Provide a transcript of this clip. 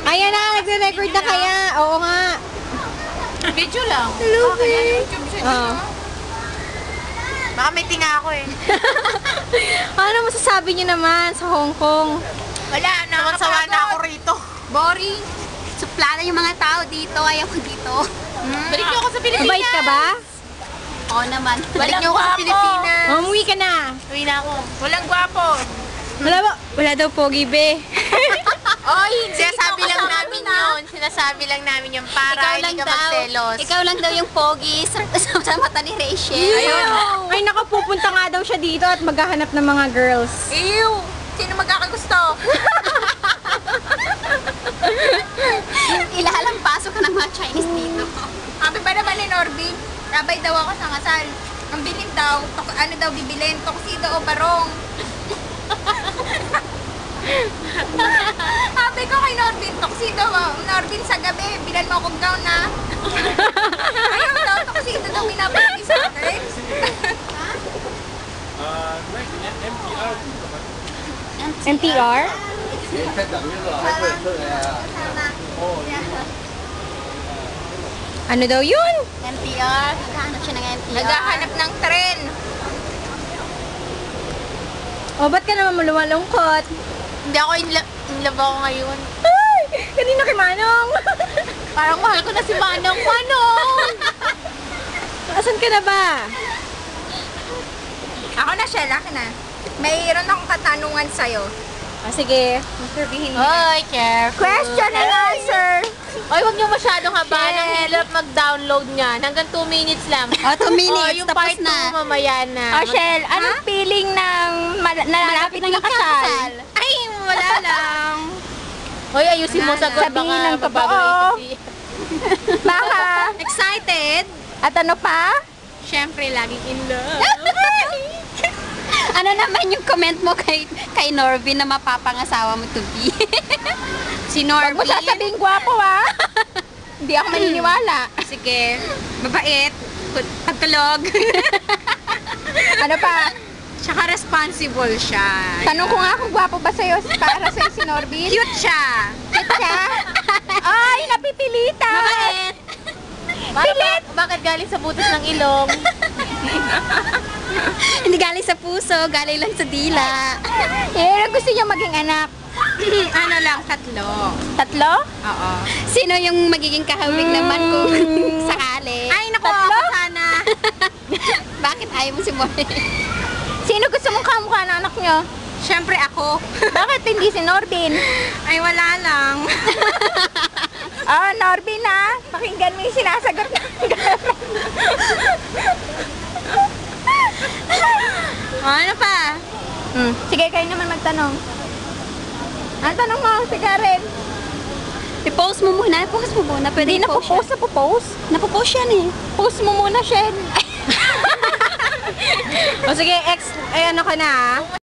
Ayan na, nagre-record na kaya. Oo nga. Video lang. Hello, babe. Baka may tinga ako eh. Ano masasabi niyo naman sa Hong Kong? Wala, nakakasawa na ako rito. Boring. Suplada yung mga tao dito. Ayaw ko dito. Balik niyo ako sa Pilipinas. Mabait ka ba? Oo naman. Balik niyo ako sa Pilipinas. Umuwi ka na. Uwi na ako. Walang gwapo. Wala ba? Wala daw pogi, be. Oh, hindi. Sinasabi lang namin yun. Sinasabi lang namin yun para hindi ka magselos. Ikaw lang daw yung pogi sa mata ni Rachel. Ayun. Ay, nakapupunta nga daw siya dito at maghahanap ng mga girls. Ew! Sino magkakagusto? Ilalampaso ka ng mga Chinese dito. Sabi ba naman ni Norby? Rabay daw ako sa kasal. Ang bilin daw, ano daw bibilin? Tuxedo o barong? Sabi ko kay Norbin, tuxedo mo. Norbin, sa gabi, bilan mo akong gown na. Ayaw daw, tuxedo daw binabalik sa akin. NTR? Ano daw yun? NTR. Naghahanap siya ng NTR. Naghahanap ng tren. O, ba't ka naman malungkot? Hindi ako in love ako ngayon. Ay! Kanina kay Manong! Parang mahal ko na si Manong. Manong! Asan ka na ba? Ako na siya, laki na. Mayroon akong katanungan sa'yo. Sige. Sabihin mo. Oy, careful. Question and answer! Oy, huwag niyo masyadong habaan. Ang hirap mag-download niyan. Hanggang 2 minutes lang. Oh, 2 minutes. Yung tapos part 2 na. mamaya na. Shell, anong feeling ng Malapit na kasal. Ay, wala lang. Hoy, ayusin mo sagot. Sabihin Baka ng mabago totoo. yung Baka? Excited? At ano pa? Siyempre, laging in love. Ano naman yung comment mo kay Norby na mapapangasawa mo to be? Si Huwag mo Norby. sasabing gwapo, ha? Hindi ako maniniwala. Sige. Mabait. Pagkalog. Ano pa? Tsaka responsible siya. Tanong ko nga kung gwapo ba sa'yo para sa'yo si Norbin? Cute siya. Cute siya? Ay, napipilitan! Mabait. Pilit! Bakit galing sa butas ng ilong? Hindi galing sa puso, galing lang sa dila. Gusto niya maging anak. Ano lang, 3. Tatlo? Oo. Sino yung magiging kahawig naman kung sakali? Ay, naku, Tatlo? ako sana. Bakit ayaw mo si Boy? Sino gusto mong kamukha ng anak niyo? Siyempre ako. Bakit hindi si Norbin? Ay, wala lang. Norbin, ha? Pakinggan mo yung sinasagot ng Ano pa? Sige, kayo naman magtanong. Ang tanong mo, si Karen. I-post mo muna. Post mo muna. Pwede Hindi i-post napopost, napopost. Napopost yan eh. Post mo muna, Shen. O sige, ano ka na, ha?